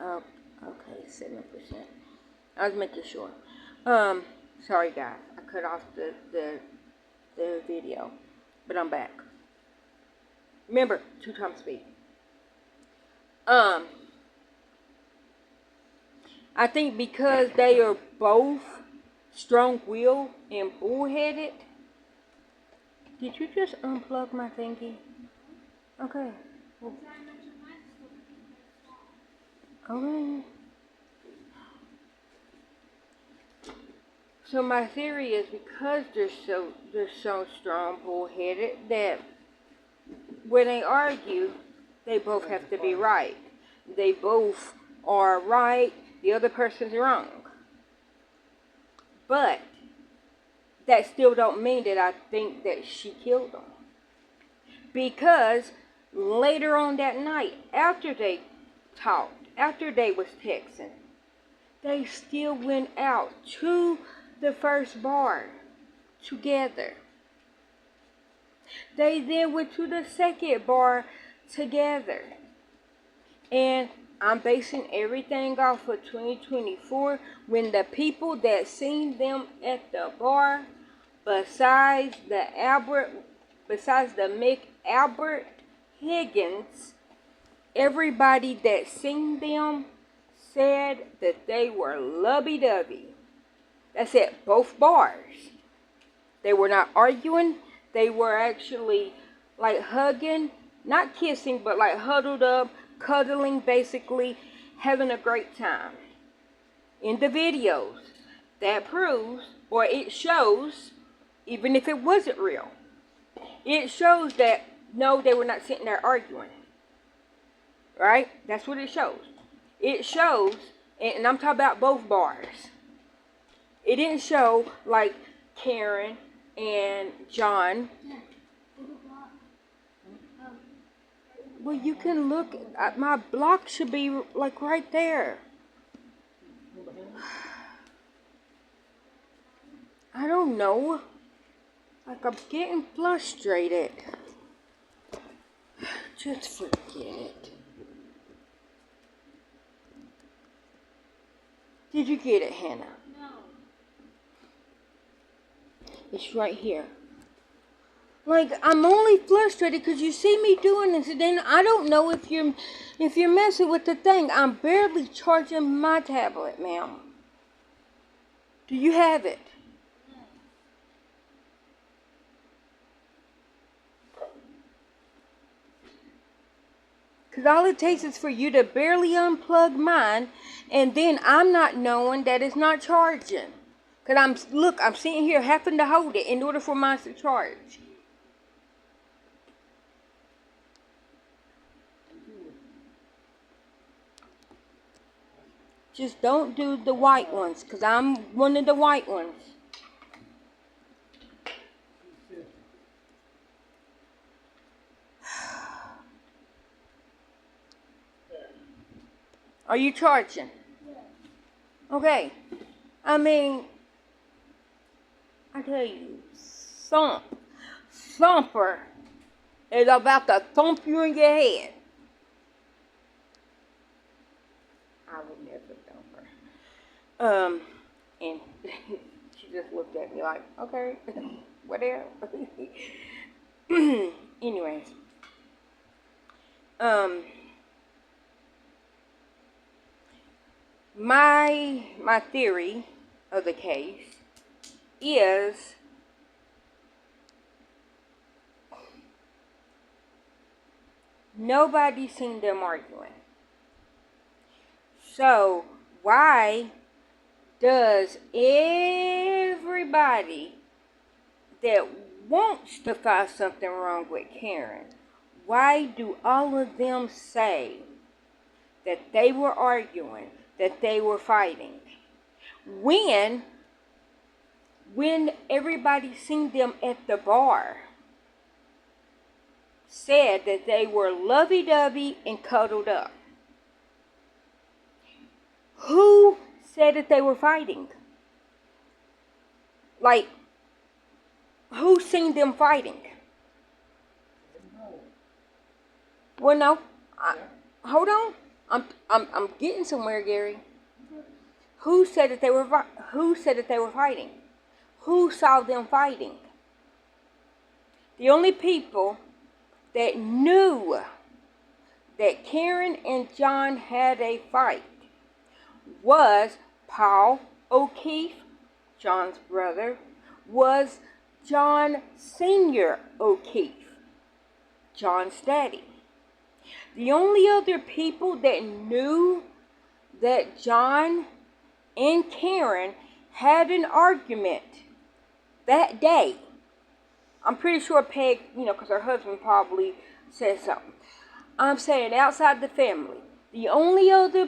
Oh, okay, 7%. I was making sure. Sorry guys, I cut off the video, but I'm back. Remember, 2 times speed. I think because they are both strong-willed and bullheaded. Did you just unplug my thingy? Okay. Okay. So my theory is because they're so strong, bullheaded that when they argue, they both have to be right. They both are right. The other person's wrong. But that still don't mean that I think that she killed him. Because later on that night, after they talked, after they was texting, they still went out to the first bar together. They then went to the second bar together. And I'm basing everything off of 2024 when the people that seen them at the bar, besides the Mick Albert Higgins, everybody that seen them said that they were lovey-dovey. That's at both bars. They were not arguing. They were actually like hugging, not kissing, but like huddled up, cuddling, basically having a great time. In the videos, that proves, or it shows, even if it wasn't real, it shows that no, they were not sitting there arguing. Right? That's what it shows. It shows, and I'm talking about both bars. It didn't show like Karen and John. Well, you can look. My block should be like right there. I don't know. Like I'm getting frustrated. Just forget it. Did you get it, Hannah? No. It's right here. Like, I'm only frustrated because you see me doing this, and then I don't know if you're messing with the thing. I'm barely charging my tablet, ma'am. Do you have it? Because all it takes is for you to barely unplug mine, and then I'm not knowing that it's not charging. Because I'm sitting here having to hold it in order for mine to charge. Just don't do the white ones, because I'm one of the white ones. Are you charging? Okay. I mean, I tell you, Thumper is about to thump you in your head. I would never thump her. And she just looked at me like, okay, whatever. Anyways, my theory of the case is nobody seen them arguing. So why does everybody that wants to find something wrong with Karen, why do all of them say that they were arguing, that they were fighting, when everybody seen them at the bar said that they were lovey-dovey and cuddled up? Who said that they were fighting? Like, who seen them fighting? Well, no. Hold on. I'm getting somewhere, Gary. Who said that they were fighting? Who saw them fighting? The only people that knew that Karen and John had a fight was Paul O'Keefe, John's brother, was John Sr. O'Keefe, John's daddy. The only other people that knew that John and Karen had an argument that day, I'm pretty sure Peg, because her husband probably said something. I'm saying outside the family, the only other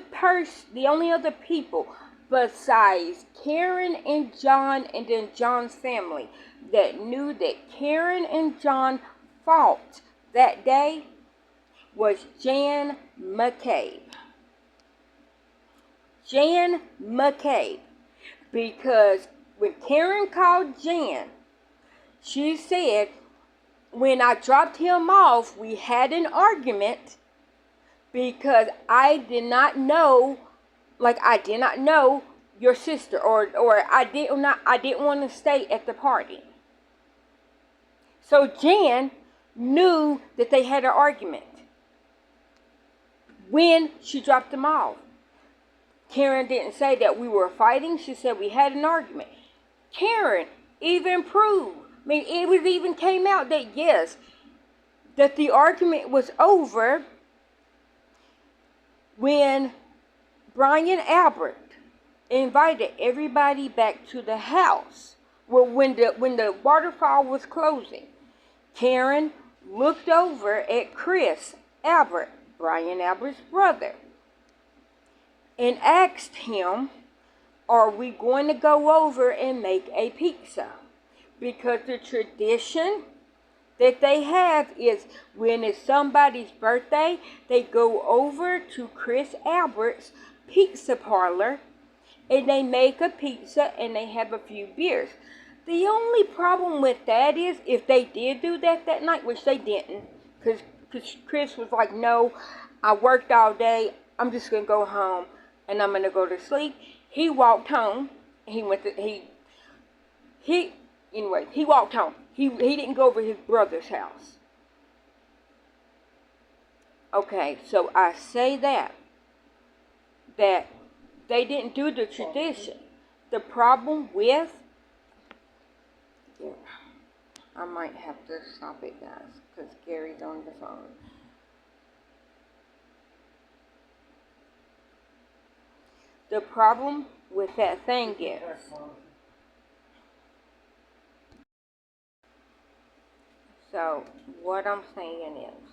people besides Karen and John and then John's family that knew that Karen and John fought that day was Jan McCabe. Jan McCabe. Because when Karen called Jan, she said, when I dropped him off, we had an argument because I did not know your sister, or I didn't want to stay at the party. So Jan knew that they had an argument when she dropped him off. Karen didn't say that we were fighting. She said we had an argument. Karen even proved, it even came out that yes, that the argument was over when Brian Albert invited everybody back to the house. Well, when the waterfall was closing, Karen looked over at Chris Albert, Brian Albert's brother, and asked him, are we going to go over and make a pizza? Because the tradition that they have is when it's somebody's birthday, they go over to Chris Albert's pizza parlor and they make a pizza and they have a few beers. The only problem with that is if they did do that night, which they didn't, because Chris was like, no, I worked all day, I'm just going to go home and I'm going to go to sleep. He walked home. He walked home. He didn't go over to his brother's house. Okay, so I say that they didn't do the tradition. The problem with, I might have to stop it, guys, because Gary's on the phone. The problem with that thing is, so what I'm saying is,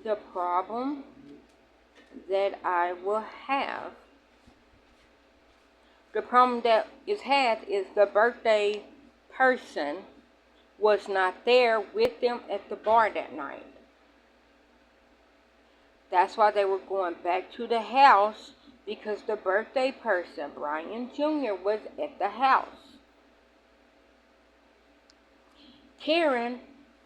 the problem that I will have, the problem that is had is the birthday person was not there with them at the bar that night. That's why they were going back to the house, because the birthday person, Brian Jr., was at the house. Karen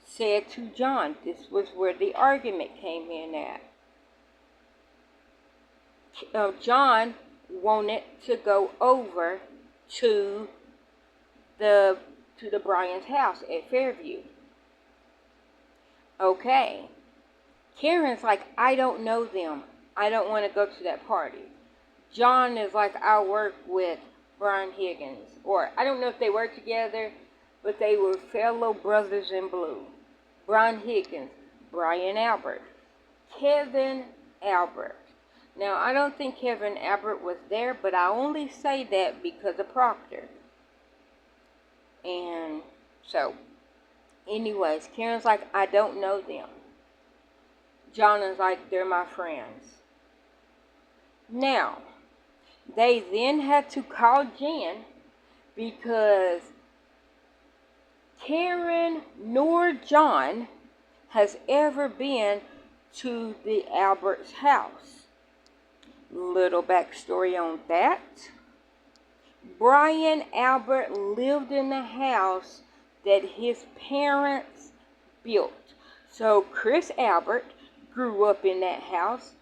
said to John, this was where the argument came in at. John wanted to go over to the Bryant's house at Fairview. Okay. Karen's like, I don't know them. I don't want to go to that party. John is like, I work with Brian Higgins. Or, I don't know if they work together, but they were fellow brothers in blue. Brian Higgins, Brian Albert, Kevin Albert. Now, I don't think Kevin Albert was there, but I only say that because of Proctor. And so, anyways, Karen's like, I don't know them. John is like, they're my friends. Now, they then had to call Jan because Karen nor John has ever been to the Albert's house. Little backstory on that. Brian Albert lived in the house that his parents built. So Chris Albert grew up in that house.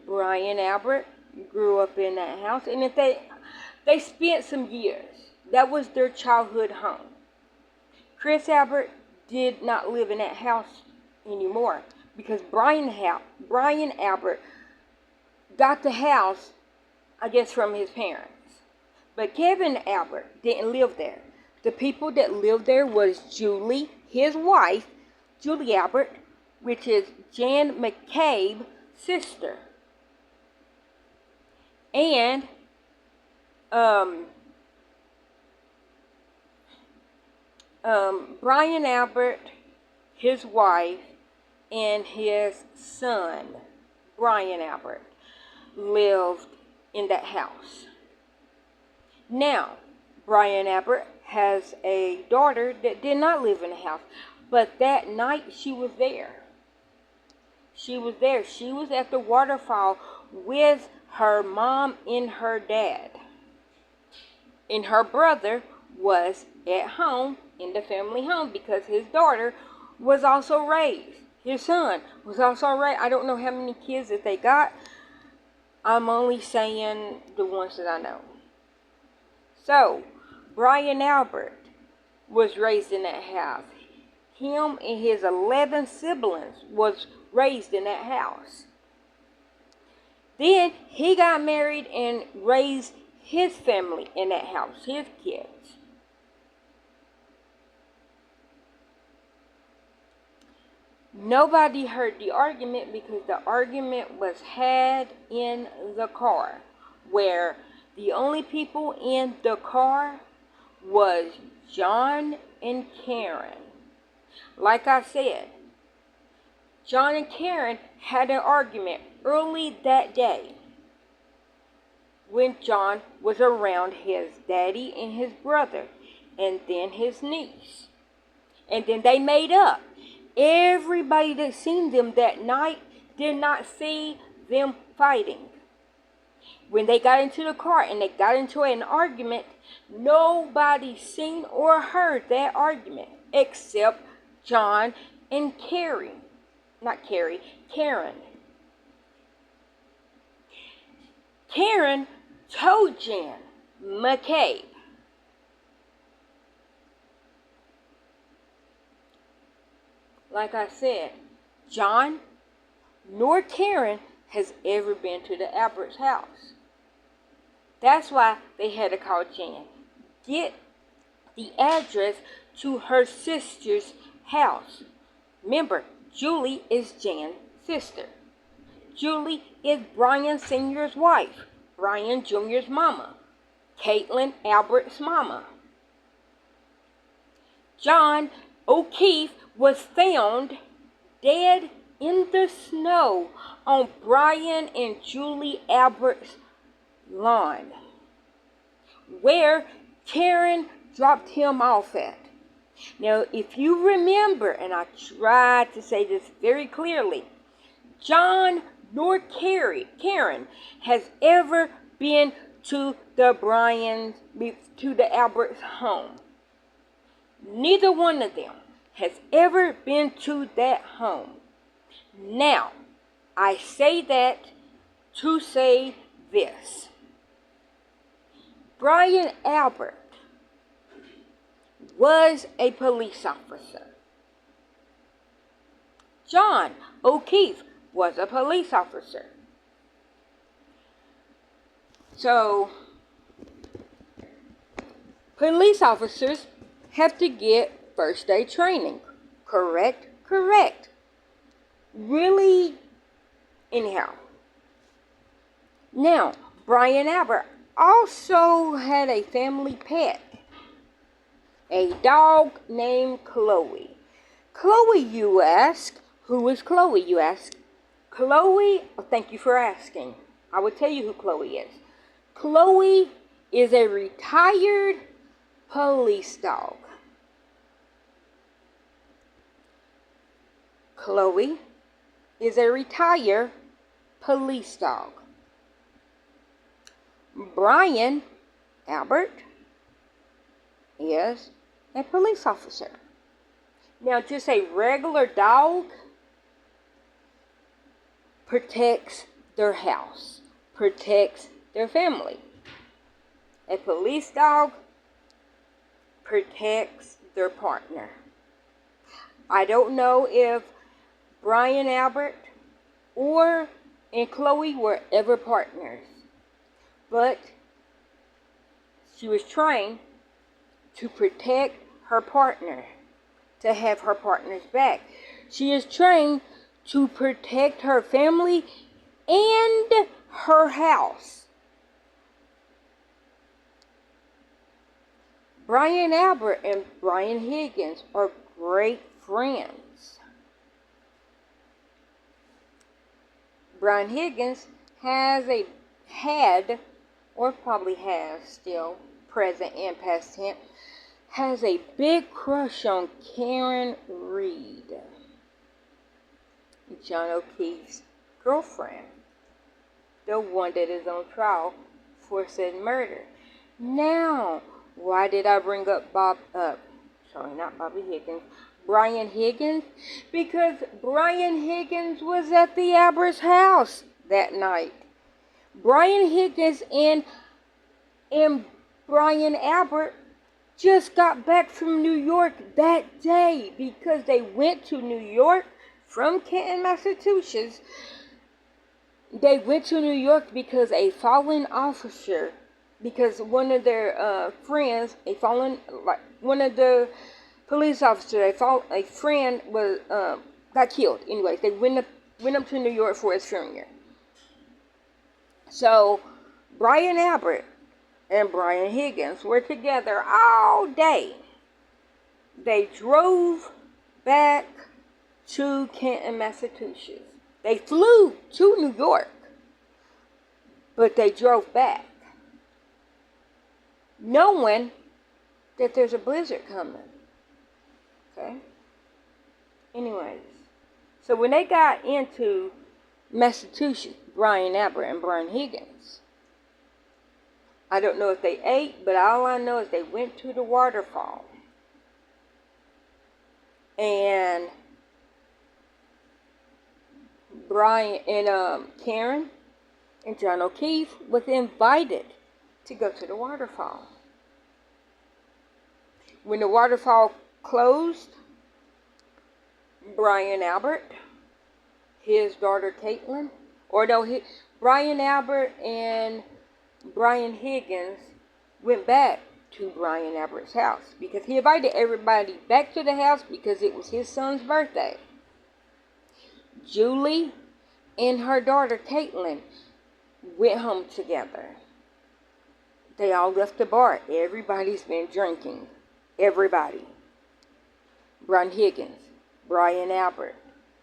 Brian Albert grew up in that house. And if they spent some years. That was their childhood home. Chris Albert did not live in that house anymore because Brian Albert got the house, I guess, from his parents. But Kevin Albert didn't live there. The people that lived there was Julie, his wife, Julie Albert, which is Jan McCabe's sister. And Brian Albert, his wife, and his son, Brian Albert, lived in that house. Now, Brian Albert has a daughter that did not live in the house, but that night she was there. She was there. She was at the waterfall with her mom and her dad. And her brother was at home in the family home because his daughter was also raised. His son was also raised. I don't know how many kids that they got. I'm only saying the ones that I know. So, Brian Albert was raised in that house. Him and his 11 siblings was raised in that house. Then he got married and raised his family in that house, his kids. Nobody heard the argument because the argument was had in the car, where the only people in the car was John and Karen. Like I said, John and Karen had an argument early that day when John was around his daddy and his brother and then his niece. And then they made up. Everybody that seen them that night did not see them fighting. When they got into the car and they got into an argument, nobody seen or heard that argument except John and Karen. Karen told Jan McCabe, like I said, John nor Karen has ever been to the Albert's house. That's why they had to call Jan. Get the address to her sister's house. Remember, Julie is Jan's sister. Julie is Brian Sr.'s wife, Brian Jr.'s mama, Caitlin Albert's mama. John O'Keefe was found dead in the snow on Brian and Julie Albert's lawn, where Karen dropped him off at. Now, if you remember, and I tried to say this very clearly, John nor Karen has ever been to the Albert's home. Neither one of them has ever been to that home. Now, I say that to say this. Brian Albert was a police officer. John O'Keefe was a police officer. So, police officers have to get first aid training. Correct? Correct. Really? Anyhow. Now, Brian Albert also had a family pet. A dog named Chloe. Chloe, you ask? Who is Chloe, you ask? Chloe, thank you for asking. I will tell you who Chloe is. Chloe is a retired police dog. Chloe is a retired police dog. Brian Albert is a police officer. Now, just a regular dog protects their house, protects their family. A police dog protects their partner. I don't know if Brian Albert and Chloe were ever partners, but she was trying to protect her partner, to have her partner's back. She is trying to protect her family and her house. Brian Albert and Brian Higgins are great friends. Brian Higgins had, or probably has still, present and past tense, has a big crush on Karen Reed, John O'Keefe's girlfriend, the one that is on trial for said murder. Now, why did I bring up Brian Higgins? Because Brian Higgins was at the Albert's house that night. Brian Higgins and Brian Albert just got back from New York that day because they went to New York from Canton, Massachusetts. They went to New York because a fallen officer, because one of their friends, one of the police officers, a friend was got killed. Anyways, they went up to New York for his funeral. So Brian Albert and Brian Higgins were together all day. They drove back to Canton, Massachusetts. They flew to New York, but they drove back, knowing that there's a blizzard coming. Okay? Anyways, so when they got into Massachusetts, Brian Albert and Brian Higgins, I don't know if they ate, but all I know is they went to the waterfall. And Brian and Karen and John O'Keefe was invited to go to the waterfall. When the waterfall closed, Brian Albert, his daughter Caitlin, Brian Albert and Brian Higgins went back to Brian Albert's house because he invited everybody back to the house because it was his son's birthday. Julie and her daughter Caitlin went home together. They all left the bar. Everybody's been drinking. Everybody. Brian Higgins, Brian Albert,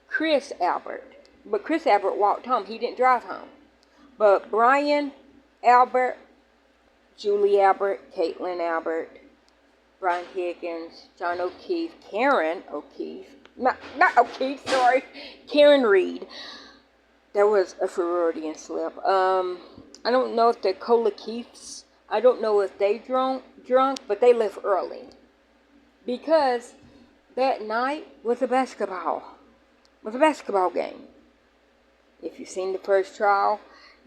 Chris Albert. But Chris Albert walked home. He didn't drive home. But Brian Albert, Julie Albert, Caitlin Albert, Brian Higgins, John O'Keefe, Karen O'Keefe, not O'Keefe, sorry, Karen Reed. That was a Freudian slip. I don't know if the O'Keefes, I don't know if they drunk, but they left early. Because that night was a basketball game. If you've seen the first trial,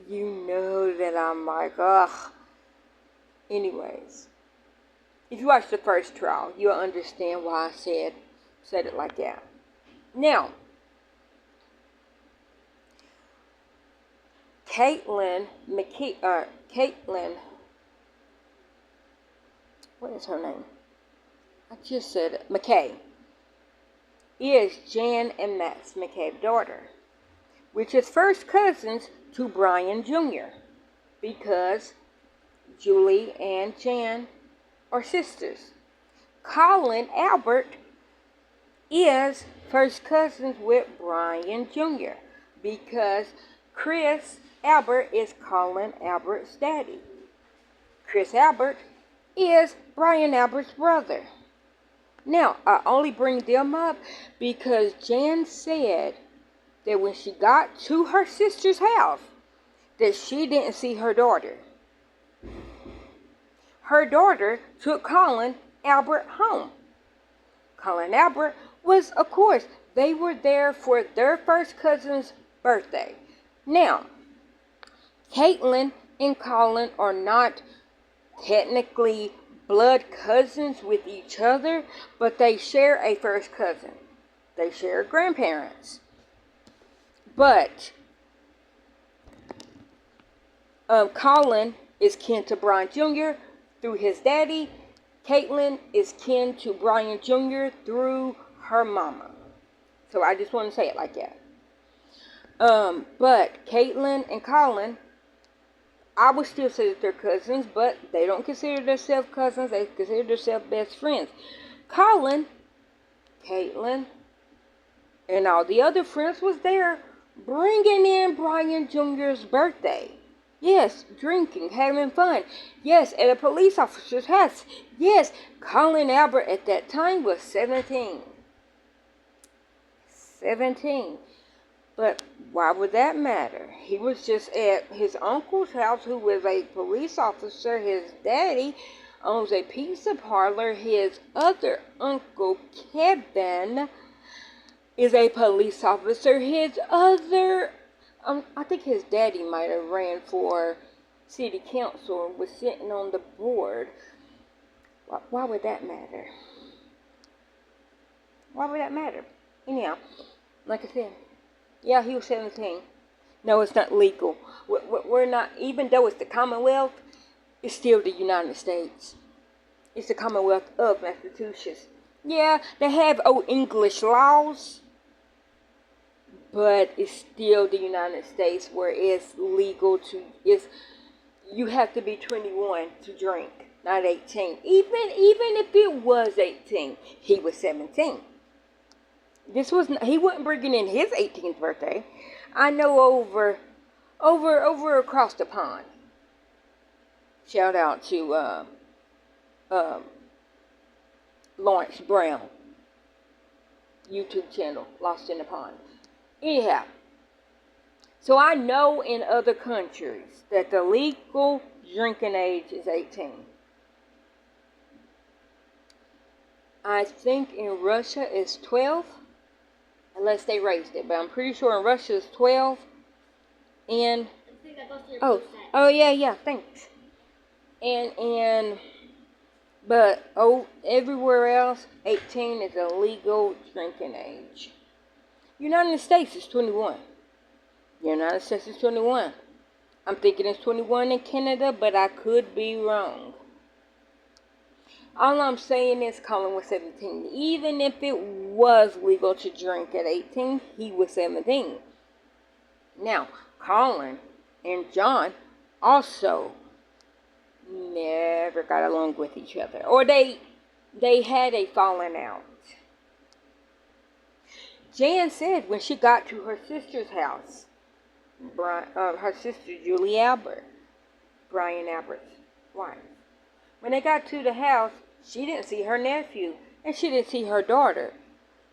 you know that I'm like, ugh. Anyways, if you watch the first trial, you'll understand why I said it like that. Now, Caitlin, what is her name? I just said it. McKay is Jan and Max McKay's daughter, which is first cousins to Brian Jr. because Julie and Jan are sisters. Colin Albert is first cousins with Brian Jr. because Chris Albert is Colin Albert's daddy. Chris Albert is Brian Albert's brother. Now, I only bring them up because Jan said that when she got to her sister's house, that she didn't see her daughter. Her daughter took Colin Albert home. Colin Albert was, of course, they were there for their first cousin's birthday. Now, Caitlin and Colin are not technically blood cousins with each other, but they share a first cousin. They share grandparents. But Colin is kin to Brian Jr. through his daddy. Caitlin is kin to Brian Jr. through her mama. So I just want to say it like that. But Caitlin and Colin, I would still say that they're cousins, but they don't consider themselves cousins. They consider themselves best friends. Colin, Caitlin, and all the other friends was there bringing in Brian Jr.'s birthday. Yes, drinking, having fun. Yes, at a police officer's house. Yes, Colin Albert at that time was 17. 17. But why would that matter? He was just at his uncle's house, who was a police officer. His daddy owns a pizza parlor. His other uncle, Kevin, is a police officer. His other, I think his daddy might have ran for city council and was sitting on the board. Why would that matter? Why would that matter? Anyhow, like I said, yeah, he was 17. No, it's not legal. We're not, even though it's the Commonwealth, it's still the United States. It's the Commonwealth of Massachusetts. Yeah, they have old English laws, but it's still the United States where it's legal to, you have to be 21 to drink, not 18. Even if it was 18, he was 17. He wasn't bringing in his 18th birthday. I know over across the pond. Shout out to Lawrence Brown YouTube channel, Lost in the Pond. Anyhow, so I know in other countries that the legal drinking age is 18. I think in Russia it's 12. Unless they raised it, but I'm pretty sure in Russia it's 12. And yeah, thanks. But everywhere else, 18 is a legal drinking age. United States is 21. United States is 21. I'm thinking it's 21 in Canada, but I could be wrong. All I'm saying is Colin was 17. Even if it was legal to drink at 18, he was 17. Now, Colin and John also never got along with each other. Or they had a falling out. Jan said when she got to her sister's house, her sister Julie Albert, Brian Albert's wife, when they got to the house, she didn't see her nephew, and she didn't see her daughter.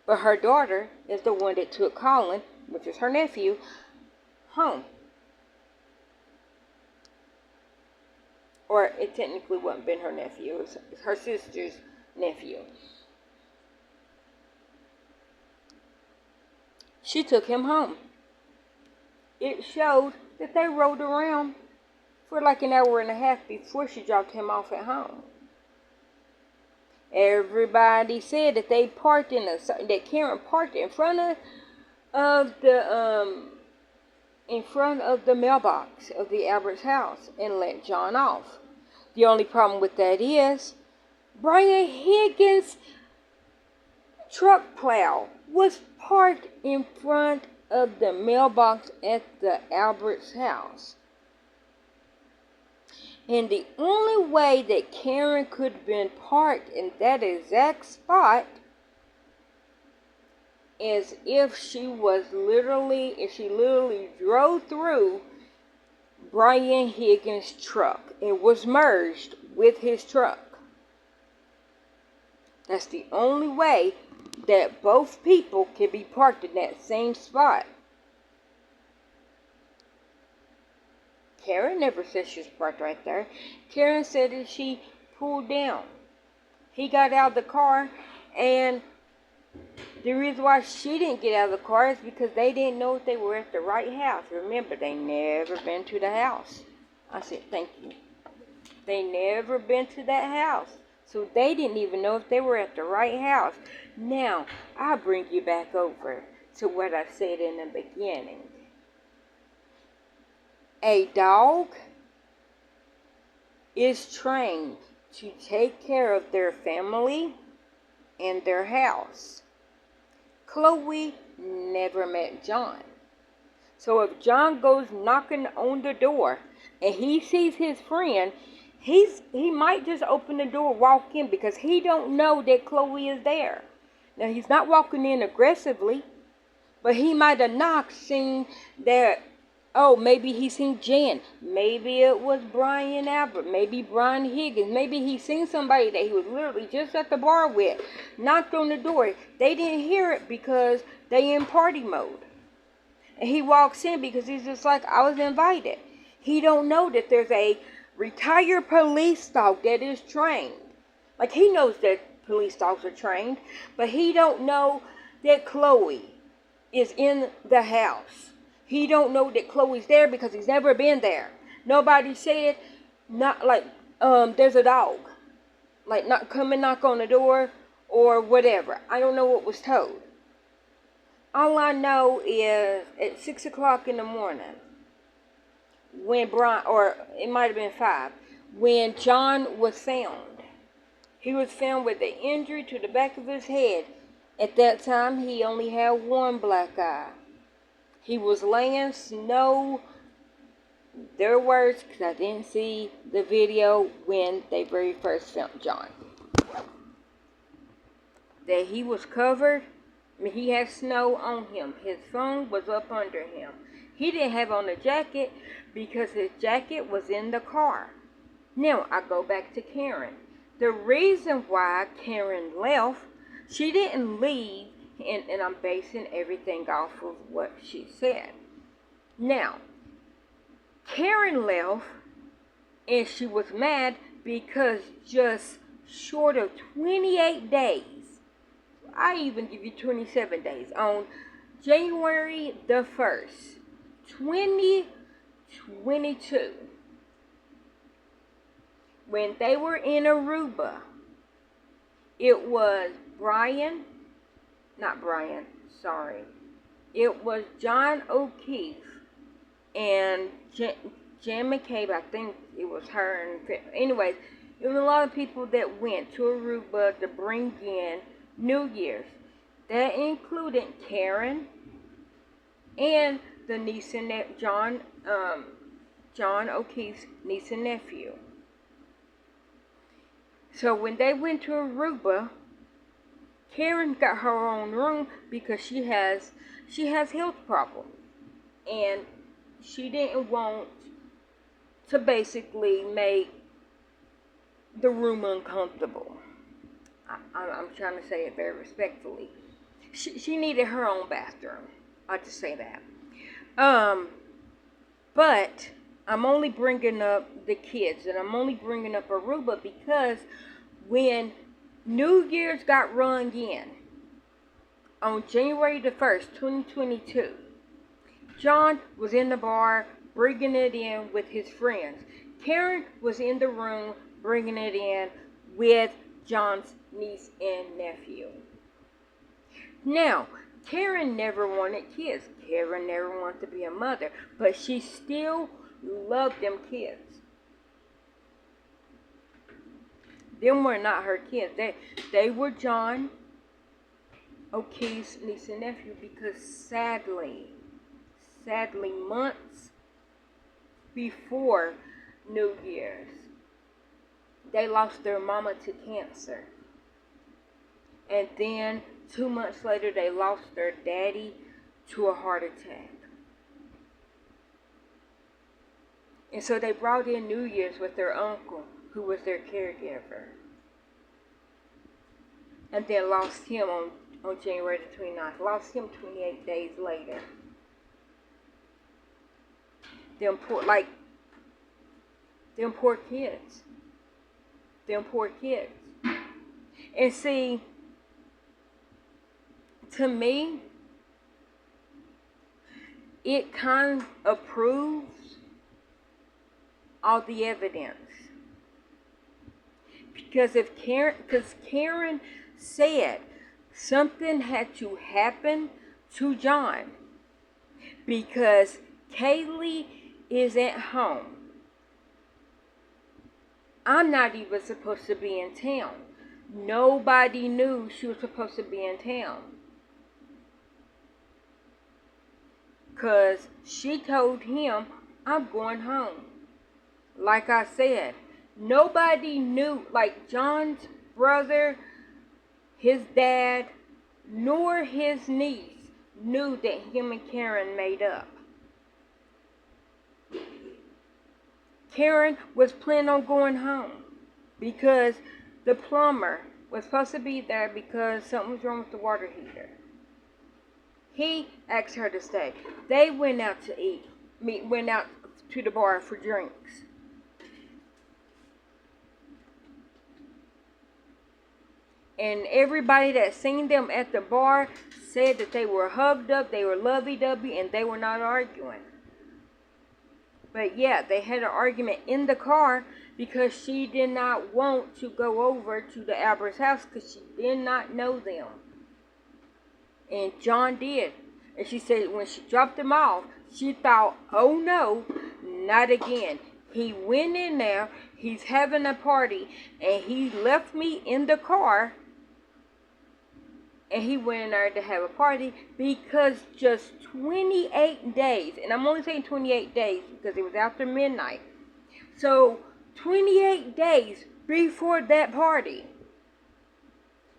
But her daughter is the one that took Colin, which is her nephew, home. Or it technically wouldn't have been her nephew, it was her sister's nephew. She took him home. It showed that they rode around for like an hour and a half before she dropped him off at home. Everybody said that that Karen parked in front of the mailbox of the Albert's house and let John off. The only problem with that is Brian Higgins' truck plow was parked in front of the mailbox at the Albert's house. And the only way that Karen could have been parked in that exact spot is if she literally drove through Brian Higgins' truck. It was merged with his truck. That's the only way that both people can be parked in that same spot. Karen never said she was parked right there. Karen said that she pulled down. He got out of the car and The reason why she didn't get out of the car is because they didn't know if they were at the right house. Remember, they never been to the house. I said, thank you. They never been to that house. So they didn't even know if they were at the right house. Now, I'll bring you back over to what I said in the beginning. A dog is trained to take care of their family and their house. Chloe never met John. So if John goes knocking on the door and he sees his friend, he might just open the door, walk in, because he don't know that Chloe is there. Now, he's not walking in aggressively, but he might have knocked, seen that, oh, maybe he seen Jen. Maybe it was Brian Albert. Maybe Brian Higgins. Maybe he seen somebody that he was literally just at the bar with. Knocked on the door. They didn't hear it because they in party mode. And he walks in because he's just like, I was invited. He don't know that there's a retired police dog that is trained. Like, he knows that police dogs are trained, but he don't know that Chloe is in the house. He don't know that Chloe's there because he's never been there. Nobody said, not like, there's a dog. Like, not come and knock on the door or whatever. I don't know what was told. All I know is at 6 o'clock in the morning, when Brian, or it might have been 5, when John was found. He was found with an injury to the back of his head. At that time, he only had one black eye. He was laying snow. Their words, because I didn't see the video when they very first found John. That he was covered. I mean, he had snow on him. His phone was up under him. He didn't have on a jacket because his jacket was in the car. Now, I go back to Karen. The reason why Karen left, she didn't leave, and I'm basing everything off of what she said. Now, Karen left, and she was mad because just short of 28 days, I even give you 27 days, on January the 1st, 2022, when they were in Aruba, it was it was John O'Keefe and Jan McCabe, I think it was her. And anyways, it was a lot of people that went to Aruba to bring in New Year's. That included Karen and the niece and John O'Keefe's niece and nephew. So when they went to Aruba, Karen got her own room because she has health problems, and she didn't want to basically make the room uncomfortable. I'm trying to say it very respectfully. She needed her own bathroom. I'll just say that. But I'm only bringing up the kids, and I'm only bringing up Aruba because when New Year's got rung in on January the 1st, 2022, John was in the bar bringing it in with his friends. Karen was in the room bringing it in with John's niece and nephew. Now, Karen never wanted kids. Karen never wanted to be a mother, but she still loved them kids. Them were not her kids. They were John O'Keefe's niece and nephew, because sadly, months before New Year's, they lost their mama to cancer. And then 2 months later, they lost their daddy to a heart attack. And so they brought in New Year's with their uncle, who was their caregiver. And then lost him on January the 29th. Lost him 28 days later. Them poor kids. Them poor kids. And see, to me, it kind of proves all the evidence. Because Karen said something had to happen to John because Kaylee is at home. I'm not even supposed to be in town. Nobody knew she was supposed to be in town. Because she told him, I'm going home. Like I said, nobody knew, like John's brother, his dad, nor his niece knew that him and Karen made up. Karen was planning on going home because the plumber was supposed to be there because something was wrong with the water heater. He asked her to stay. They went out to eat. Went out to the bar for drinks. And everybody that seen them at the bar said that they were hugged up, they were lovey-dovey, and they were not arguing. But yeah, they had an argument in the car because she did not want to go over to the Albert's house because she did not know them. And John did. And she said when she dropped him off, she thought, oh no, not again. He went in there, he's having a party, and he left me in the car. And he went in there to have a party because just 28 days, and I'm only saying 28 days because it was after midnight. So 28 days before that party,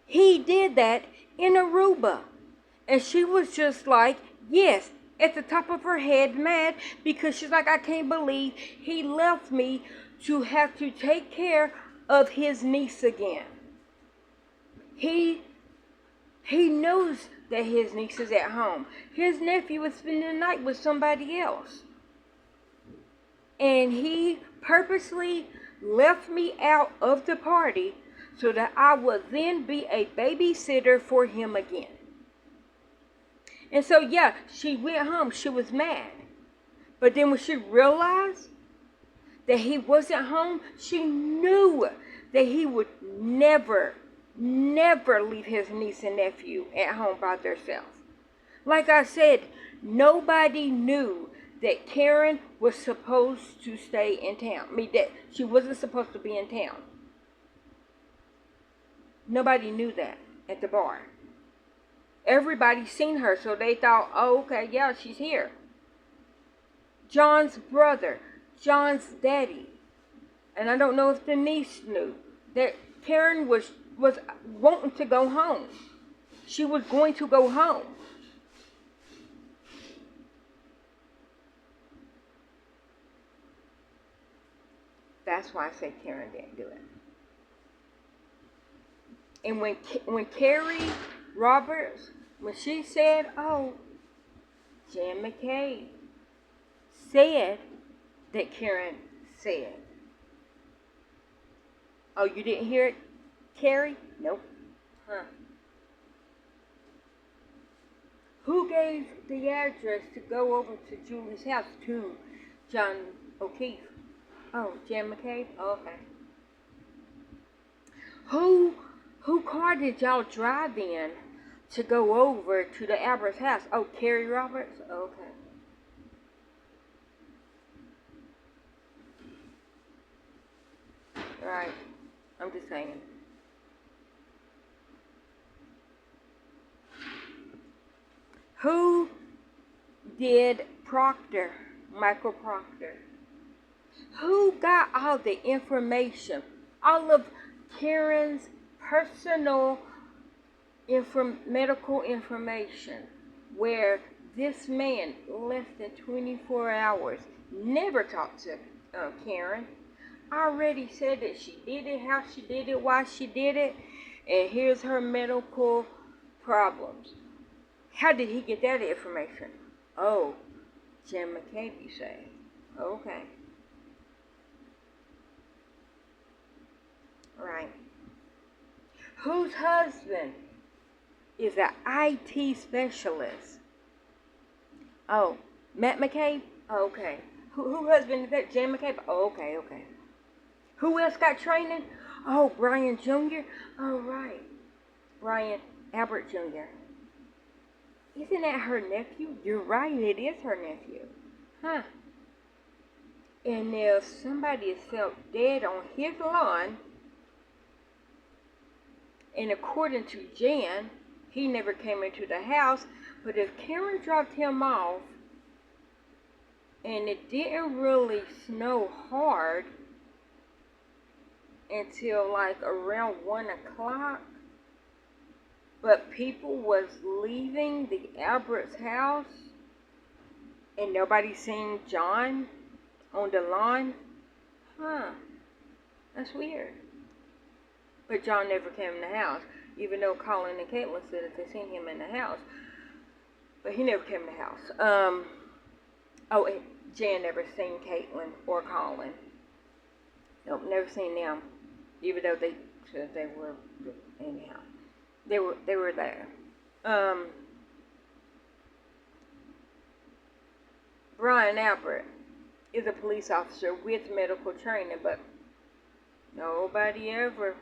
he did that in Aruba. And she was just like, yes, at the top of her head, mad, because she's like, I can't believe he left me to have to take care of his niece again. He knows that his niece is at home. His nephew was spending the night with somebody else. And he purposely left me out of the party so that I would then be a babysitter for him again. And so, yeah, she went home. She was mad. But then when she realized that he wasn't home, she knew that he would never leave his niece and nephew at home by themselves. Like I said, nobody knew that Karen was supposed to stay in town. That she wasn't supposed to be in town. Nobody knew that at the bar. Everybody seen her, so they thought, oh, okay, yeah, she's here. John's brother, John's daddy, and I don't know if the niece knew that Karen was wanting to go home. She was going to go home. That's why I say Karen didn't do it. And when Carrie Roberts, when she said, oh, Jan McCabe said that Karen said. Oh, you didn't hear it, Carrie? Nope. Huh. Who gave the address to go over to Julie's house to John O'Keefe? Oh, Jan McCabe? Oh, okay. Who car did y'all drive in to go over to the Albert's house? Oh, Carrie Roberts? Oh, okay. Right. I'm just saying. Who did Proctor, Michael Proctor? Who got all the information? All of Karen's personal medical information, where this man, less than 24 hours, never talked to Karen. Already said that she did it, how she did it, why she did it, and here's her medical problems. How did he get that information? Oh, Jan McCabe, you say? Okay. Right. Whose husband is an IT specialist. Oh, Matt McCabe? Oh, okay. Who husband is that? Jan McCabe? Oh, okay, okay. Who else got training? Oh, Brian Jr. Oh, right. Brian Albert Jr. Isn't that her nephew? You're right, it is her nephew. Huh. And if somebody is felt dead on his lawn, and according to Jan, he never came into the house, but if Karen dropped him off, and it didn't really snow hard until like around 1 o'clock, but people was leaving the Albert's house, and nobody seen John on the lawn. Huh. That's weird. But John never came in the house, even though Colin and Caitlin said that they seen him in the house. But he never came in the house. Oh, and Jan never seen Caitlin or Colin. Nope, never seen them. Even though they said they were, anyhow. They were there. Brian Albert is a police officer with medical training, but nobody ever,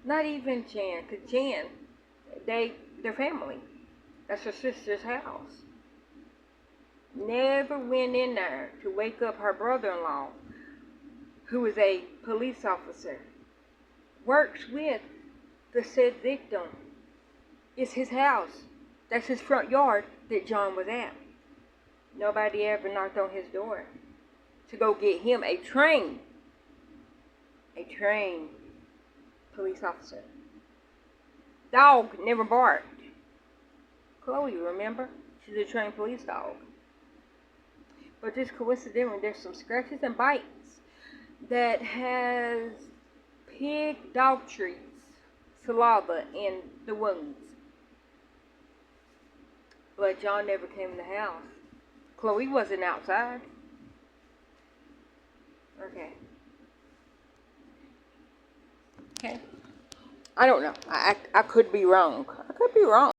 not even Jan, because Jan, they're family. That's her sister's house. Never went in there to wake up her brother-in-law, who is a police officer, works with the said victim. It's his house. That's his front yard that John was at. Nobody ever knocked on his door to go get him a trained police officer. Dog never barked. Chloe, remember? She's a trained police dog. But just coincidentally, there's some scratches and bites that has pig dog treats, saliva in the wounds. But John never came in the house. Chloe wasn't outside. Okay. I don't know. I could be wrong. I could be wrong.